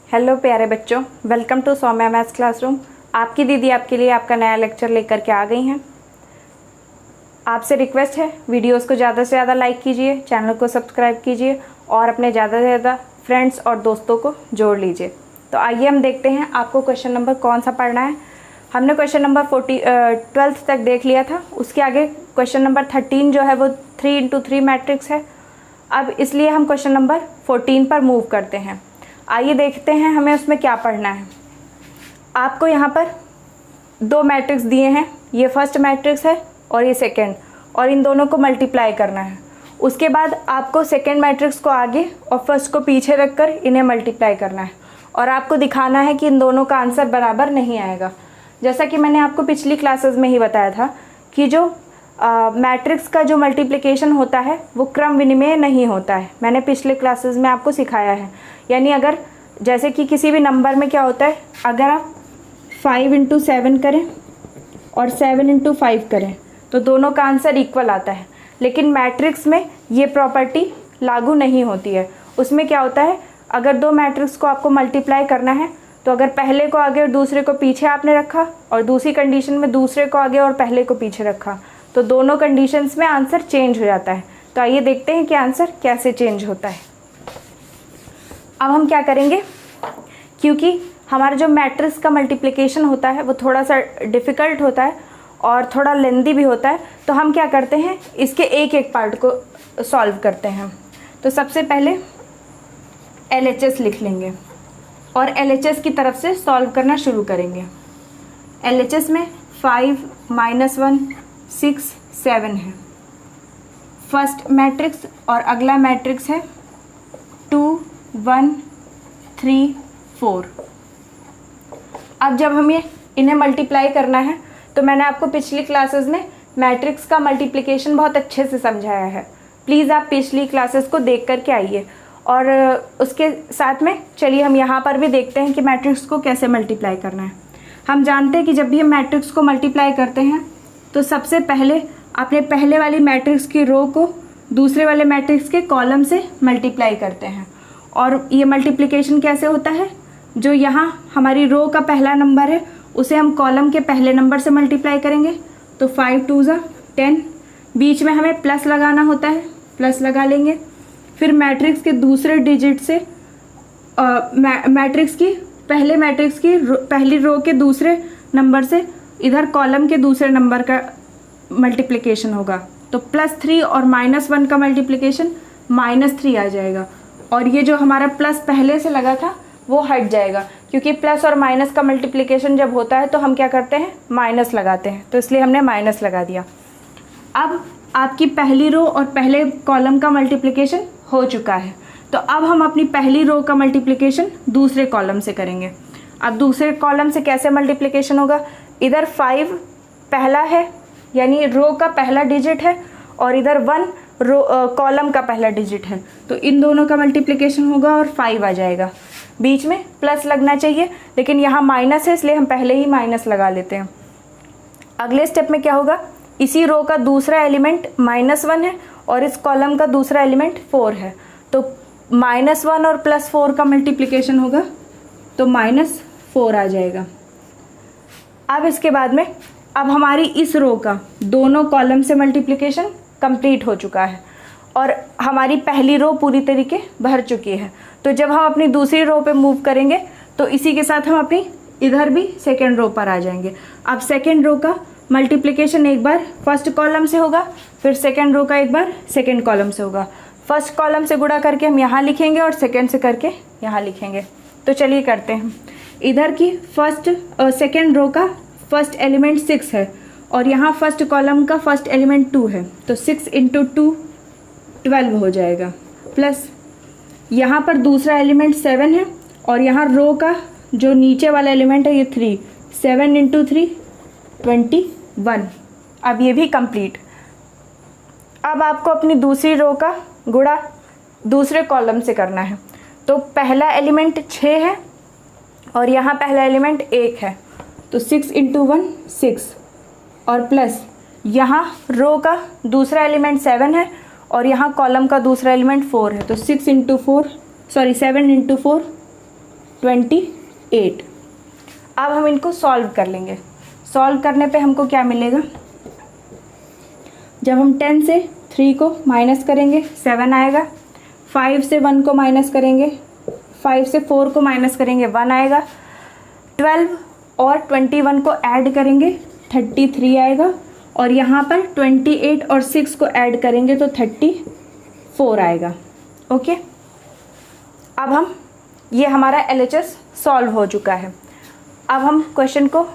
Hello प्यारे बच्चों, welcome to Saumya maths classroom. आपकी दीदी आपके लिए आपका नया लेक्चर लेकर के आ गई हैं। आपसे रिक्वेस्ट है, वीडियोस को ज़्यादा से ज़्यादा लाइक कीजिए, चैनल को सब्सक्राइब कीजिए और अपने ज़्यादा से ज़्यादा फ्रेंड्स और दोस्तों को जोड़ लीजिए। तो आइए हम देखते हैं आपको क्वेश्चन नंबर कौन सा पढ़ना है। हमने क्वेश्चन नंबर 12th तक देख लिया था। उसके आगे क्वेश्चन नंबर 13 जो है वो 3x3 मैट्रिक्स है। अब इसलिए हम क्वेश्चन नंबर 14 पर मूव करते हैं। आइए देखते हैं हमें उसमें क्या पढ़ना है। आपको यहाँ पर दो मैट्रिक्स दिए हैं, ये फर्स्ट मैट्रिक्स है और ये सेकंड, और इन दोनों को मल्टीप्लाई करना है। उसके बाद आपको सेकंड मैट्रिक्स को आगे और फर्स्ट को पीछे रखकर इन्हें मल्टीप्लाई करना है और आपको दिखाना है कि इन दोनों का आंसर बराबर नहीं आएगा। जैसा कि मैंने आपको पिछली क्लासेस में ही बताया था कि जो मैट्रिक्स का जो मल्टीप्लिकेशन होता है वो क्रम विनिमय नहीं होता है। मैंने पिछले क्लासेस में आपको सिखाया है। यानी अगर जैसे कि किसी भी नंबर में क्या होता है, अगर आप 5 × 7 करें और 7 × 5 करें तो दोनों का आंसर इक्वल आता है। लेकिन मैट्रिक्स में ये प्रॉपर्टी लागू नहीं होती है। उसमें क्या होता है, अगर दो मैट्रिक्स को आपको मल्टीप्लाई करना है तो अगर पहले को आगे और दूसरे को पीछे आपने रखा और दूसरी कंडीशन में दूसरे को आगे और पहले को पीछे रखा तो दोनों कंडीशंस में आंसर चेंज हो जाता है। तो आइए देखते हैं कि आंसर कैसे चेंज होता है। अब हम क्या करेंगे, क्योंकि हमारा जो मैट्रिक्स का मल्टीप्लिकेशन होता है वो थोड़ा सा डिफ़िकल्ट होता है और थोड़ा लेंदी भी होता है, तो हम क्या करते हैं, इसके एक एक पार्ट को सॉल्व करते हैं। तो सबसे पहले LHS लिख लेंगे और LHS की तरफ से सॉल्व करना शुरू करेंगे। LHS में 5 - 1 6 7 है फर्स्ट मैट्रिक्स और अगला मैट्रिक्स है 2 1 3 4। अब जब हमें इन्हें मल्टीप्लाई करना है तो मैंने आपको पिछली क्लासेस में मैट्रिक्स का मल्टीप्लिकेशन बहुत अच्छे से समझाया है। प्लीज़ आप पिछली क्लासेस को देख करके आइए और उसके साथ में चलिए हम यहाँ पर भी देखते हैं कि मैट्रिक्स को कैसे मल्टीप्लाई करना है। हम जानते हैं कि जब भी हम मैट्रिक्स को मल्टीप्लाई करते हैं तो सबसे पहले अपने पहले वाली मैट्रिक्स की रो को दूसरे वाले मैट्रिक्स के कॉलम से मल्टीप्लाई करते हैं। और ये मल्टीप्लिकेशन कैसे होता है, जो यहाँ हमारी रो का पहला नंबर है उसे हम कॉलम के पहले नंबर से मल्टीप्लाई करेंगे। तो 5 × 2 = 10, बीच में हमें प्लस लगाना होता है, प्लस लगा लेंगे। फिर मैट्रिक्स के दूसरे डिजिट से मैट्रिक्स की पहली रो के दूसरे नंबर से इधर कॉलम के दूसरे नंबर का मल्टीप्लिकेशन होगा। तो +3 और -1 का मल्टीप्लिकेशन -3 आ जाएगा और ये जो हमारा प्लस पहले से लगा था वो हट जाएगा, क्योंकि प्लस और माइनस का मल्टीप्लिकेशन जब होता है तो हम क्या करते हैं, माइनस लगाते हैं, तो इसलिए हमने माइनस लगा दिया। अब आपकी पहली रो और पहले कॉलम का मल्टीप्लिकेशन हो चुका है, तो अब हम अपनी पहली रो का मल्टीप्लिकेशन दूसरे कॉलम से करेंगे। अब दूसरे कॉलम से कैसे मल्टीप्लिकेशन होगा, इधर 5 पहला है यानी रो का पहला डिजिट है और इधर 1 रो कॉलम का पहला डिजिट है, तो इन दोनों का मल्टीप्लिकेशन होगा और 5 आ जाएगा। बीच में प्लस लगना चाहिए लेकिन यहाँ माइनस है इसलिए हम पहले ही माइनस लगा लेते हैं। अगले स्टेप में क्या होगा, इसी रो का दूसरा एलिमेंट -1 है और इस कॉलम का दूसरा एलिमेंट 4 है, तो -1 और +4 का मल्टीप्लिकेशन होगा तो -4 आ जाएगा। अब इसके बाद में अब हमारी इस रो का दोनों कॉलम से मल्टीप्लिकेशन कंप्लीट हो चुका है और हमारी पहली रो पूरी तरीके भर चुकी है। तो जब हम अपनी दूसरी रो पे मूव करेंगे तो इसी के साथ हम अपनी इधर भी सेकेंड रो पर आ जाएंगे। अब सेकेंड रो का मल्टीप्लिकेशन एक बार फर्स्ट कॉलम से होगा, फिर सेकेंड रो का एक बार सेकेंड कॉलम से होगा। फर्स्ट कॉलम से गुणा करके हम यहाँ लिखेंगे और सेकेंड से करके यहाँ लिखेंगे। तो चलिए करते हैं। इधर की सेकेंड रो का फर्स्ट एलिमेंट 6 है और यहाँ फर्स्ट कॉलम का फर्स्ट एलिमेंट 2 है, तो 6 × 2 12 हो जाएगा, प्लस यहाँ पर दूसरा एलिमेंट 7 है और यहाँ रो का जो नीचे वाला एलिमेंट है ये 3, 7 × 3 21। अब ये भी कंप्लीट। अब आपको अपनी दूसरी रो का गुणा दूसरे कॉलम से करना है। तो पहला एलिमेंट 6 है और यहाँ पहला एलिमेंट 1 है, तो 6 × 1 6 और प्लस यहाँ रो का दूसरा एलिमेंट 7 है और यहाँ कॉलम का दूसरा एलिमेंट 4 है, तो 7 × 4 28। अब हम इनको सॉल्व कर लेंगे। सॉल्व करने पे हमको क्या मिलेगा, जब हम 10 से 3 को माइनस करेंगे 7 आएगा, 5 से 1 को माइनस करेंगे, 5 से 4 को माइनस करेंगे 1 आएगा, 12 और 21 को ऐड करेंगे 33 आएगा, और यहाँ पर 28 और 6 को ऐड करेंगे तो 34 आएगा। ओके, अब हम ये हमारा LHS सॉल्व हो चुका है। अब हम क्वेश्चन को,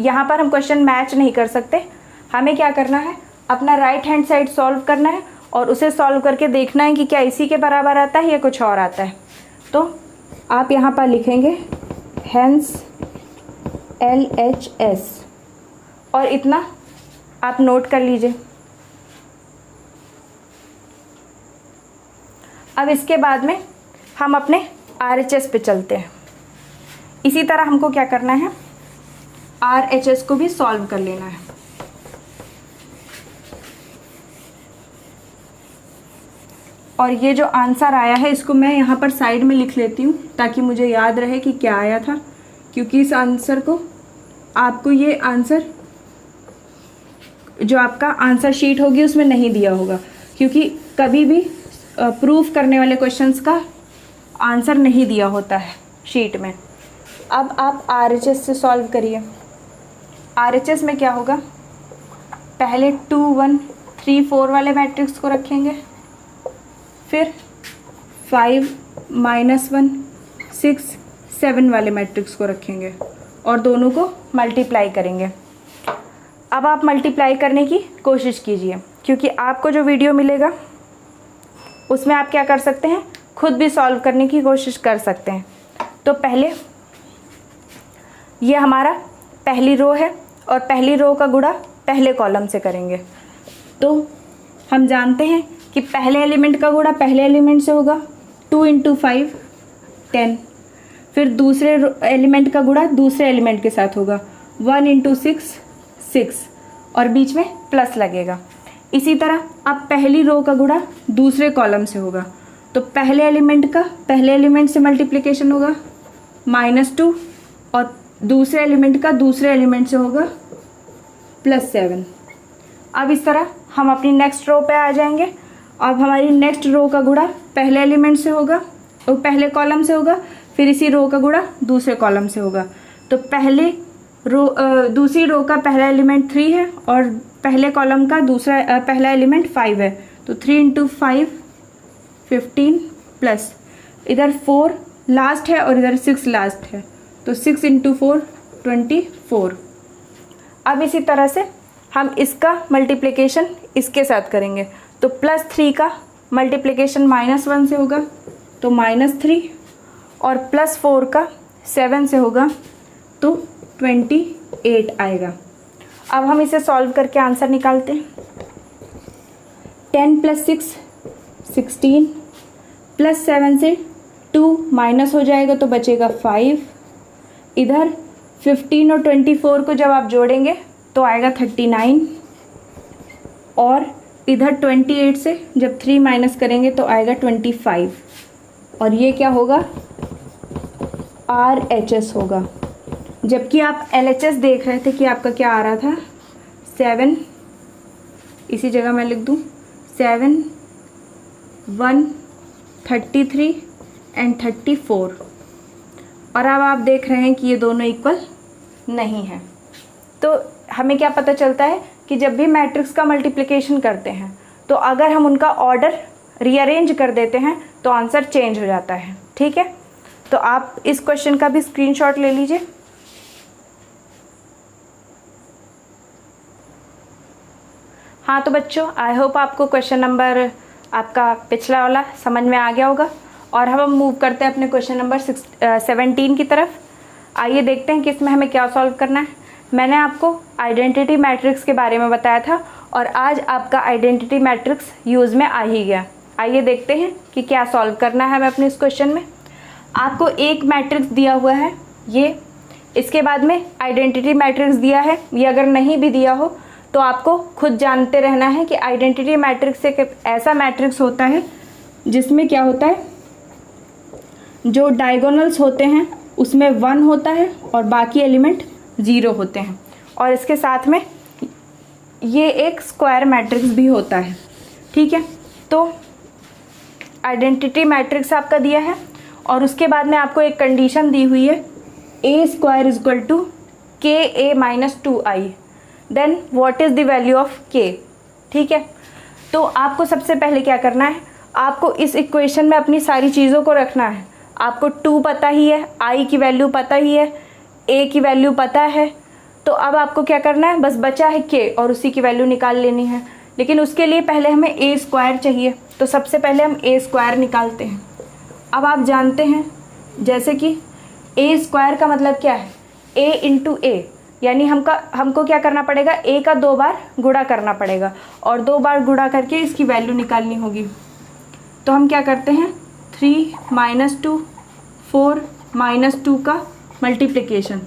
यहाँ पर हम क्वेश्चन मैच नहीं कर सकते, हमें क्या करना है, अपना राइट हैंड साइड सॉल्व करना है और उसे सॉल्व करके देखना है कि क्या इसी के बराबर आता है या कुछ और आता है। तो आप यहाँ पर लिखेंगे हेंस LHS और इतना आप नोट कर लीजिए। अब इसके बाद में हम अपने RHS पे चलते हैं। इसी तरह हमको क्या करना है, RHS को भी सॉल्व कर लेना है। और ये जो आंसर आया है इसको मैं यहाँ पर साइड में लिख लेती हूँ ताकि मुझे याद रहे कि क्या आया था, क्योंकि इस आंसर को आपको ये आंसर जो आपका आंसर शीट होगी उसमें नहीं दिया होगा, क्योंकि कभी भी प्रूफ करने वाले क्वेश्चंस का आंसर नहीं दिया होता है शीट में। अब आप RHS से सॉल्व करिए। RHS में क्या होगा, पहले 2 1 3 4 वाले मैट्रिक्स को रखेंगे, फिर 5 -1 6 7 वाले मैट्रिक्स को रखेंगे और दोनों को मल्टीप्लाई करेंगे। अब आप मल्टीप्लाई करने की कोशिश कीजिए, क्योंकि आपको जो वीडियो मिलेगा उसमें आप क्या कर सकते हैं, खुद भी सॉल्व करने की कोशिश कर सकते हैं। तो पहले ये हमारा पहली रो है और पहली रो का गुणा पहले कॉलम से करेंगे। तो हम जानते हैं कि पहले एलिमेंट का गुणा पहले एलिमेंट से होगा, 2 × 5 10। फिर दूसरे एलिमेंट का गुणा दूसरे एलिमेंट के साथ होगा, 1 × 6 6, और बीच में प्लस लगेगा। इसी तरह अब पहली रो का गुणा दूसरे कॉलम से होगा, तो पहले एलिमेंट का पहले एलिमेंट से मल्टीप्लिकेशन होगा -2, और दूसरे एलिमेंट का दूसरे एलिमेंट से होगा +7। अब इस तरह हम अपनी नेक्स्ट रो पे आ जाएंगे। अब हमारी नेक्स्ट रो का गुणा पहले एलिमेंट से होगा और पहले कॉलम से होगा, फिर इसी रो का गुणा दूसरे कॉलम से होगा। तो पहले दूसरी रो का पहला एलिमेंट 3 है और पहले कॉलम का दूसरा पहला एलिमेंट 5 है, तो 3 × 5 15 प्लस इधर 4 लास्ट है और इधर 6 लास्ट है, तो 6 × 4 24। अब इसी तरह से हम इसका मल्टीप्लिकेशन इसके साथ करेंगे, तो +3 का मल्टीप्लिकेशन -1 से होगा तो -3, और +4 का 7 से होगा तो 28 आएगा। अब हम इसे सॉल्व करके आंसर निकालते हैं। 10 + 6 16, +7 से 2 माइनस हो जाएगा तो बचेगा 5। इधर 15 और 24 को जब आप जोड़ेंगे तो आएगा 39, और इधर 28 से जब 3 माइनस करेंगे तो आएगा 25, और ये क्या होगा, RHS होगा। जबकि आप LHS देख रहे थे कि आपका क्या आ रहा था, 7, इसी जगह मैं लिख दूँ 7 1 33 एंड 34, और अब आप देख रहे हैं कि ये दोनों इक्वल नहीं हैं। तो हमें क्या पता चलता है कि जब भी मैट्रिक्स का मल्टीप्लिकेशन करते हैं तो अगर हम उनका ऑर्डर रीअरेंज कर देते हैं तो आंसर चेंज हो जाता है। ठीक है, तो आप इस क्वेश्चन का भी स्क्रीनशॉट ले लीजिए। हाँ तो बच्चों, आई होप आपको क्वेश्चन नंबर आपका पिछला वाला समझ में आ गया होगा, और हम मूव करते हैं अपने क्वेश्चन नंबर 17 की तरफ। आइए देखते हैं कि इसमें हमें क्या सॉल्व करना है। मैंने आपको आइडेंटिटी मैट्रिक्स के बारे में बताया था और आज आपका आइडेंटिटी मैट्रिक्स यूज़ में आ ही गया। आइए देखते हैं कि क्या सॉल्व करना है हमें अपने इस क्वेश्चन में। आपको एक मैट्रिक्स दिया हुआ है ये, इसके बाद में आइडेंटिटी मैट्रिक्स दिया है। ये अगर नहीं भी दिया हो तो आपको खुद जानते रहना है कि आइडेंटिटी मैट्रिक्स एक ऐसा मैट्रिक्स होता है जिसमें क्या होता है, जो डायगोनल्स होते हैं उसमें 1 होता है और बाकी एलिमेंट 0 होते हैं। और इसके साथ में ये एक स्क्वायर मैट्रिक्स भी होता है। ठीक है, तो आइडेंटिटी मैट्रिक्स आपका दिया है और उसके बाद में आपको एक कंडीशन दी हुई है a square is equal to K A minus 2i, then what is the value of k। ठीक है, तो आपको सबसे पहले क्या करना है, आपको इस इक्वेशन में अपनी सारी चीज़ों को रखना है। आपको 2 पता ही है, i की वैल्यू पता ही है, a की वैल्यू पता है, तो अब आपको क्या करना है, बस बचा है k और उसी की वैल्यू निकाल लेनी है। लेकिन उसके लिए पहले हमें a स्क्वायर चाहिए, तो सबसे पहले हम a स्क्वायर निकालते हैं। अब आप जानते हैं जैसे कि a स्क्वायर का मतलब क्या है, a इंटू ए, यानी हमको क्या करना पड़ेगा, a का 2 बार गुणा करना पड़ेगा और 2 बार गुणा करके इसकी वैल्यू निकालनी होगी। तो हम क्या करते हैं, 3 माइनस 2 4 माइनस 2 का मल्टीप्लिकेशन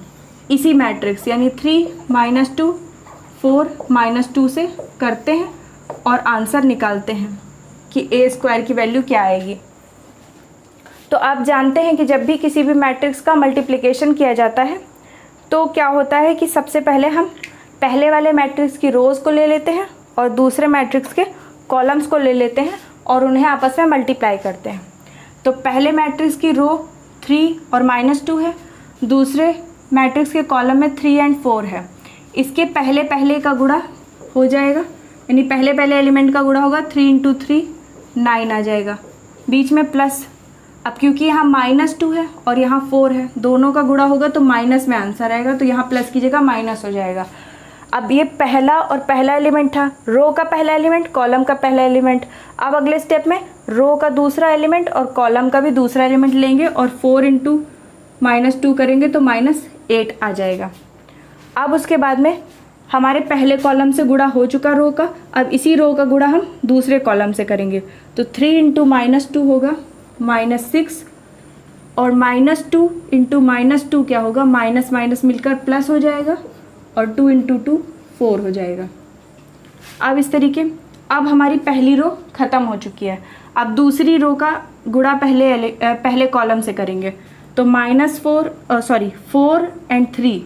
इसी मैट्रिक्स यानी 3 माइनस 2 4 माइनस 2 से करते हैं और आंसर निकालते हैं कि a स्क्वायर की वैल्यू क्या आएगी। तो आप जानते हैं कि जब भी किसी भी मैट्रिक्स का मल्टीप्लिकेशन किया जाता है तो क्या होता है कि सबसे पहले हम पहले वाले मैट्रिक्स की रोज़ को ले लेते हैं और दूसरे मैट्रिक्स के कॉलम्स को ले लेते हैं और उन्हें आपस में मल्टीप्लाई करते हैं। तो पहले मैट्रिक्स की रो 3 और -2 है, दूसरे मैट्रिक्स के कॉलम में 3 और 4 है। इसके पहले पहले का गुणा हो जाएगा, यानी पहले पहले एलिमेंट का गुणा होगा, 3 इंटू 3 9 आ जाएगा, बीच में प्लस। अब क्योंकि यहाँ -2 है और यहाँ 4 है, दोनों का गुणा होगा तो माइनस में आंसर आएगा, तो यहाँ प्लस की जगह माइनस हो जाएगा। अब ये पहला और पहला एलिमेंट था, रो का पहला एलिमेंट, कॉलम का पहला एलिमेंट। अब अगले स्टेप में रो का दूसरा एलिमेंट और कॉलम का भी दूसरा एलिमेंट लेंगे और 4 इंटू -2 करेंगे तो -8 आ जाएगा। अब उसके बाद में हमारे पहले कॉलम से गुणा हो चुका रो का, अब इसी रो का गुणा हम दूसरे कॉलम से करेंगे, तो 3 इंटू -2 होगा -6 और -2 इंटू -2 क्या होगा, माइनस माइनस मिलकर प्लस हो जाएगा और 2 इंटू 2 4 हो जाएगा। अब इस तरीके अब हमारी पहली रो ख़त्म हो चुकी है। अब दूसरी रो का गुणा पहले कॉलम से करेंगे, तो -4 एंड 3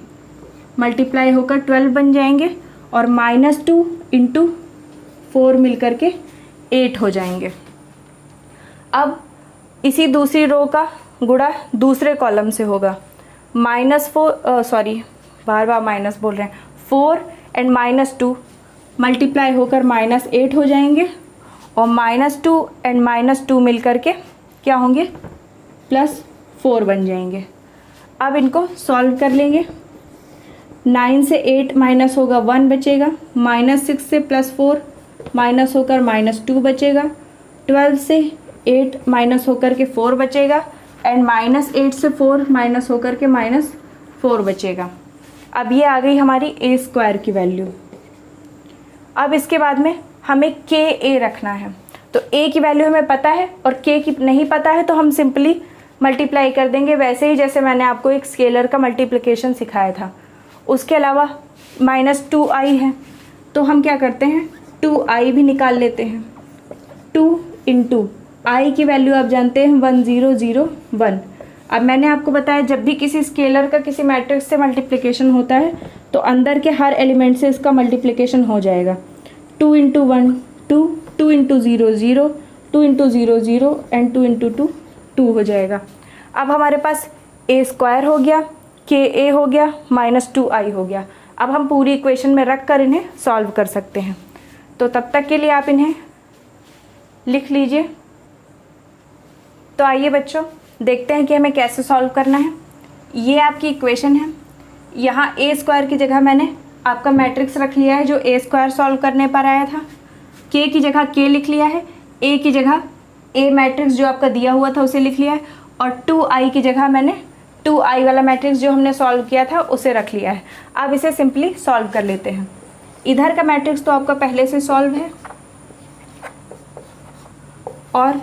मल्टीप्लाई होकर 12 बन जाएंगे और -2 इंटू 4 मिलकर के 8 हो जाएंगे। अब इसी दूसरी रो का गुणा दूसरे कॉलम से होगा, बार माइनस बोल रहे हैं, 4 एंड -2 मल्टीप्लाई होकर -8 हो जाएंगे और -2 एंड -2 मिलकर के क्या होंगे, +4 बन जाएंगे। अब इनको सॉल्व कर लेंगे, 9 से 8 माइनस होगा 1 बचेगा, -6 से +4 माइनस होकर -2 बचेगा, 12 से 8 माइनस होकर के 4 बचेगा एंड -8 से 4 माइनस होकर के -4 बचेगा। अब ये आ गई हमारी a स्क्वायर की वैल्यू। अब इसके बाद में हमें के ए रखना है, तो a की वैल्यू हमें पता है और k की नहीं पता है, तो हम सिंपली मल्टीप्लाई कर देंगे, वैसे ही जैसे मैंने आपको एक स्केलर का मल्टीप्लिकेशन सिखाया था। उसके अलावा -2i है, तो हम क्या करते हैं, 2i भी निकाल लेते हैं। 2 इंटू i की वैल्यू आप जानते हैं 1001। अब मैंने आपको बताया जब भी किसी स्केलर का किसी मैट्रिक्स से मल्टीप्लिकेशन होता है तो अंदर के हर एलिमेंट से इसका मल्टीप्लिकेशन हो जाएगा। 2 into 1 2, 2 into 0 0, 2 into 0 0 and 2 into 2 2 हो जाएगा। अब हमारे पास a स्क्वायर हो गया, के ए हो गया, -2i हो गया। अब हम पूरी इक्वेशन में रख कर इन्हें सॉल्व कर सकते हैं। तो तब तक के लिए आप इन्हें लिख लीजिए। तो आइए बच्चों देखते हैं कि हमें कैसे सॉल्व करना है। ये आपकी इक्वेशन है, यहाँ a स्क्वायर की जगह मैंने आपका मैट्रिक्स रख लिया है जो a स्क्वायर सॉल्व करने पर आया था। k की जगह k लिख लिया है, a की जगह a मैट्रिक्स जो आपका दिया हुआ था उसे लिख लिया है और 2i की जगह मैंने 2i वाला मैट्रिक्स जो हमने सॉल्व किया था उसे रख लिया है। अब इसे सिंपली सॉल्व कर लेते हैं। इधर का मैट्रिक्स तो आपका पहले से सॉल्व है और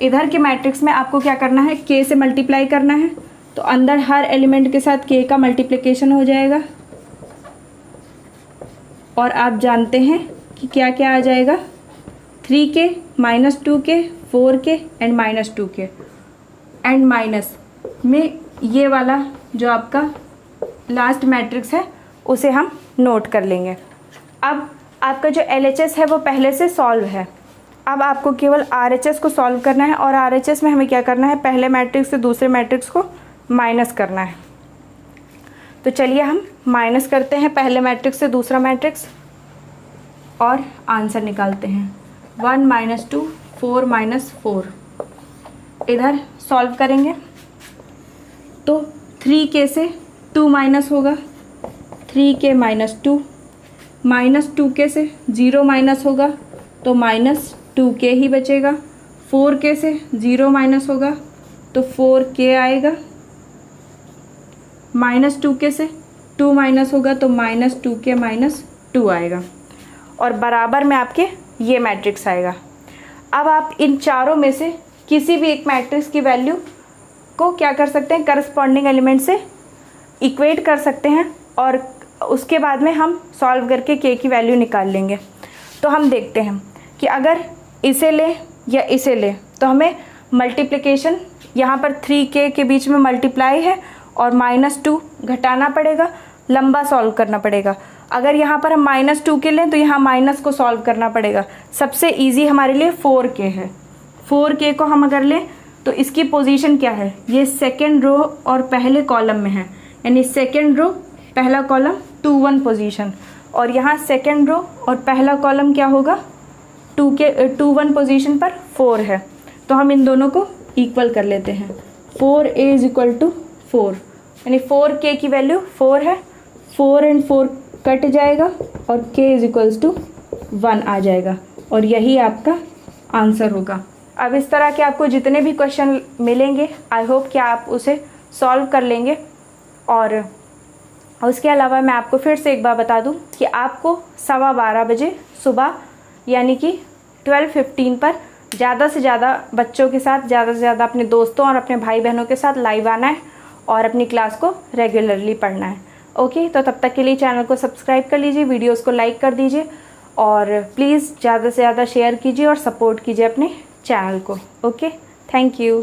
इधर के मैट्रिक्स में आपको क्या करना है, k से मल्टीप्लाई करना है, तो अंदर हर एलिमेंट के साथ k का मल्टीप्लिकेशन हो जाएगा और आप जानते हैं कि क्या क्या आ जाएगा, 3k -2k 4k and -2k। And minus में ये वाला जो आपका लास्ट मैट्रिक्स है उसे हम नोट कर लेंगे। अब आपका जो LHS है वो पहले से सॉल्व है। अब आपको केवल RHS को सॉल्व करना है और RHS में हमें क्या करना है, पहले मैट्रिक्स से दूसरे मैट्रिक्स को माइनस करना है। तो चलिए हम माइनस करते हैं पहले मैट्रिक्स से दूसरा मैट्रिक्स और आंसर निकालते हैं। 1 - 2 4 - 4 इधर सॉल्व करेंगे तो 3k से 2 माइनस होगा, 3k - 2 -2k से 0 माइनस होगा तो -2k ही बचेगा। 4k से 0 माइनस होगा तो 4k आएगा। -2k से 2 माइनस होगा तो -2k - 2 आएगा और बराबर में आपके ये मैट्रिक्स आएगा। अब आप इन चारों में से किसी भी एक मैट्रिक्स की वैल्यू को क्या कर सकते हैं, करस्पॉन्डिंग एलिमेंट से इक्वेट कर सकते हैं और उसके बाद में हम सॉल्व करके k की वैल्यू निकाल लेंगे। तो हम देखते हैं कि अगर इसे ले या इसे ले तो हमें मल्टीप्लिकेशन यहाँ पर 3k के बीच में मल्टीप्लाई है और -2 घटाना पड़ेगा, लंबा सॉल्व करना पड़ेगा। अगर यहाँ पर हम -2 के लें तो यहाँ माइनस को सॉल्व करना पड़ेगा। सबसे इजी हमारे लिए 4k है। 4k को हम अगर लें तो इसकी पोजीशन क्या है, ये सेकेंड रो और पहले कॉलम में है, यानी सेकेंड रो पहला कॉलम 2 1 पोजीशन और यहाँ सेकेंड रो और पहला कॉलम क्या होगा 2 1 पोजीशन पर 4 है। तो हम इन दोनों को इक्वल कर लेते हैं। 4a = 4 यानी 4k की वैल्यू 4 है। 4 और 4 कट जाएगा और k = 1 आ जाएगा और यही आपका आंसर होगा। अब इस तरह के आपको जितने भी क्वेश्चन मिलेंगे आई होप कि आप उसे सॉल्व कर लेंगे। और उसके अलावा मैं आपको फिर से एक बार बता दूं कि आपको 12:15 बजे सुबह यानी कि 12:15 पर ज़्यादा से ज़्यादा बच्चों के साथ, ज़्यादा से ज़्यादा अपने दोस्तों और अपने भाई बहनों के साथ लाइव आना है और अपनी क्लास को रेगुलरली पढ़ना है। ओके, तो तब तक के लिए चैनल को सब्सक्राइब कर लीजिए, वीडियोस को लाइक कर दीजिए और प्लीज़ ज़्यादा से ज़्यादा शेयर कीजिए और सपोर्ट कीजिए अपने चैनल को। Okay, thank you.